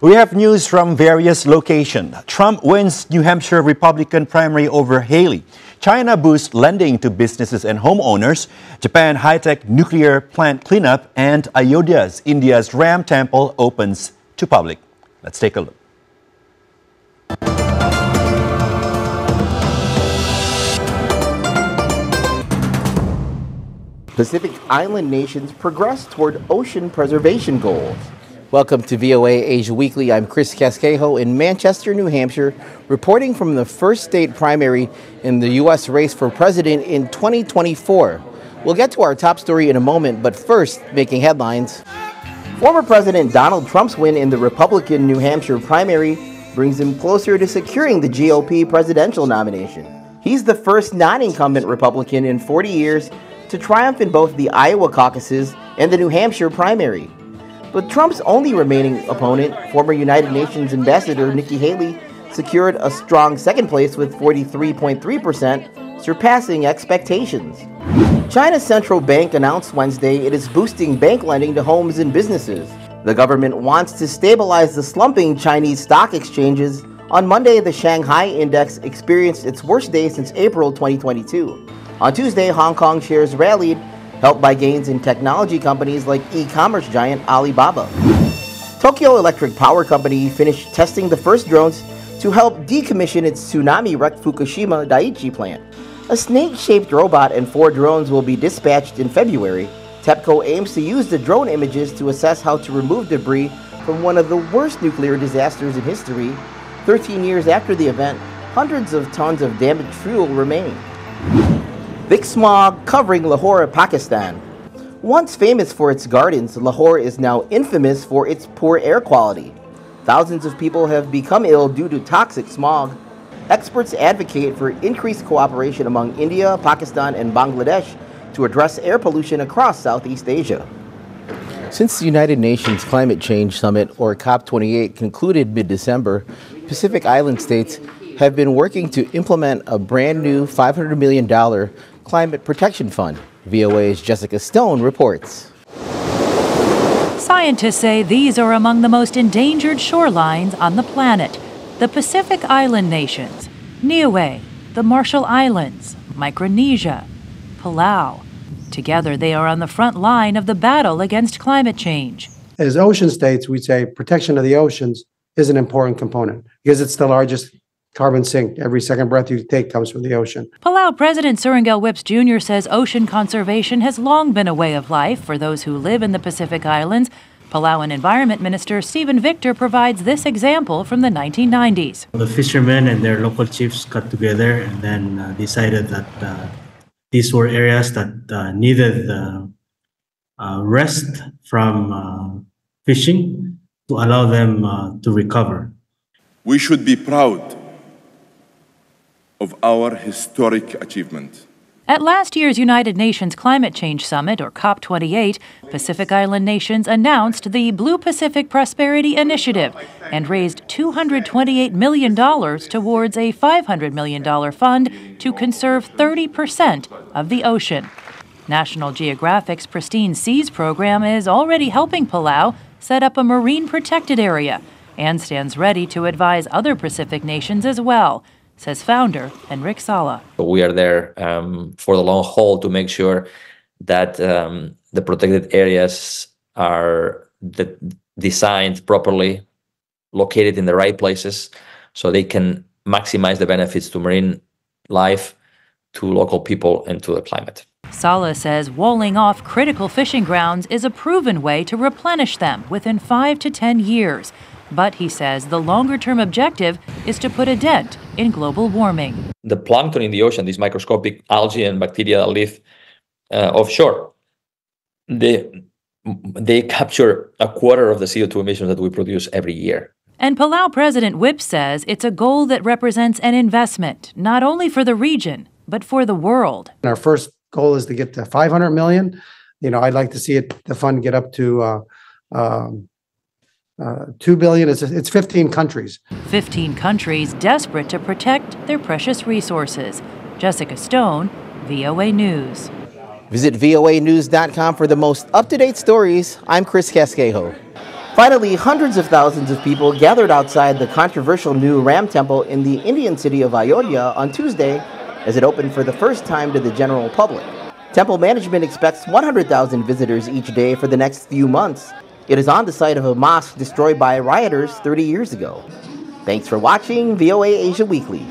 We have news from various locations. Trump wins New Hampshire Republican primary over Haley. China boosts lending to businesses and homeowners. Japan high-tech nuclear plant cleanup, and Ayodhya's India's Ram temple opens to public. Let's take a look. Pacific Island nations progress toward ocean preservation goals. Welcome to VOA Asia Weekly. I'm Chris Casquejo in Manchester, New Hampshire, reporting from the first state primary in the U.S. race for president in 2024. We'll get to our top story in a moment, but first, making headlines. Former President Donald Trump's win in the Republican New Hampshire primary brings him closer to securing the GOP presidential nomination. He's the first non-incumbent Republican in 40 years to triumph in both the Iowa caucuses and the New Hampshire primary. But Trump's only remaining opponent, former United Nations Ambassador Nikki Haley, secured a strong second place with 43.3%, surpassing expectations. China's central bank announced Wednesday it is boosting bank lending to homes and businesses. The government wants to stabilize the slumping Chinese stock exchanges. On Monday, the Shanghai Index experienced its worst day since April 2022. On Tuesday, Hong Kong shares rallied, helped by gains in technology companies like e-commerce giant Alibaba. Tokyo Electric Power Company finished testing the first drones to help decommission its tsunami-wrecked Fukushima Daiichi plant. A snake-shaped robot and 4 drones will be dispatched in February. TEPCO aims to use the drone images to assess how to remove debris from one of the worst nuclear disasters in history. 13 years after the event, hundreds of tons of damaged fuel remain. Thick smog covering Lahore, Pakistan. Once famous for its gardens, Lahore is now infamous for its poor air quality. Thousands of people have become ill due to toxic smog. Experts advocate for increased cooperation among India, Pakistan, and Bangladesh to address air pollution across Southeast Asia. Since the United Nations Climate Change Summit, or COP28, concluded mid-December, Pacific Island states have been working to implement a brand new $500 million Climate Protection Fund. VOA's Jessica Stone reports. Scientists say these are among the most endangered shorelines on the planet. The Pacific Island nations, Niue, the Marshall Islands, Micronesia, Palau. Together, they are on the front line of the battle against climate change. As ocean states, we say protection of the oceans is an important component because it's the largest carbon sink. Every second breath you take comes from the ocean. Palau President Surangel Whips Jr. says ocean conservation has long been a way of life for those who live in the Pacific Islands. Palauan Environment Minister Stephen Victor provides this example from the 1990s. The fishermen and their local chiefs got together and then decided that these were areas that needed rest from fishing to allow them to recover. We should be proud of our historic achievement. At last year's United Nations Climate Change Summit, or COP28, Pacific Island nations announced the Blue Pacific Prosperity Initiative and raised $228 million towards a $500 million fund to conserve 30% of the ocean. National Geographic's Pristine Seas program is already helping Palau set up a marine protected area and stands ready to advise other Pacific nations as well, says founder Enric Sala. We are there for the long haul to make sure that the protected areas are designed properly, located in the right places, so they can maximize the benefits to marine life, to local people, and to the climate. Sala says walling off critical fishing grounds is a proven way to replenish them within 5 to 10 years. But he says the longer-term objective is to put a dent in global warming. The plankton in the ocean, these microscopic algae and bacteria that live offshore, they capture a quarter of the CO2 emissions that we produce every year. And Palau President Whip says it's a goal that represents an investment, not only for the region, but for the world. Our first goal is to get to 500 million. I'd like to see the fund get up to 2 billion. It's 15 countries. 15 countries desperate to protect their precious resources. Jessica Stone, VOA News. Visit voanews.com for the most up-to-date stories. I'm Chris Casquejo. Finally, hundreds of thousands of people gathered outside the controversial new Ram Temple in the Indian city of Ayodhya on Tuesday as it opened for the first time to the general public. Temple management expects 100,000 visitors each day for the next few months. It is on the site of a mosque destroyed by rioters 30 years ago. Thanks for watching VOA Asia Weekly.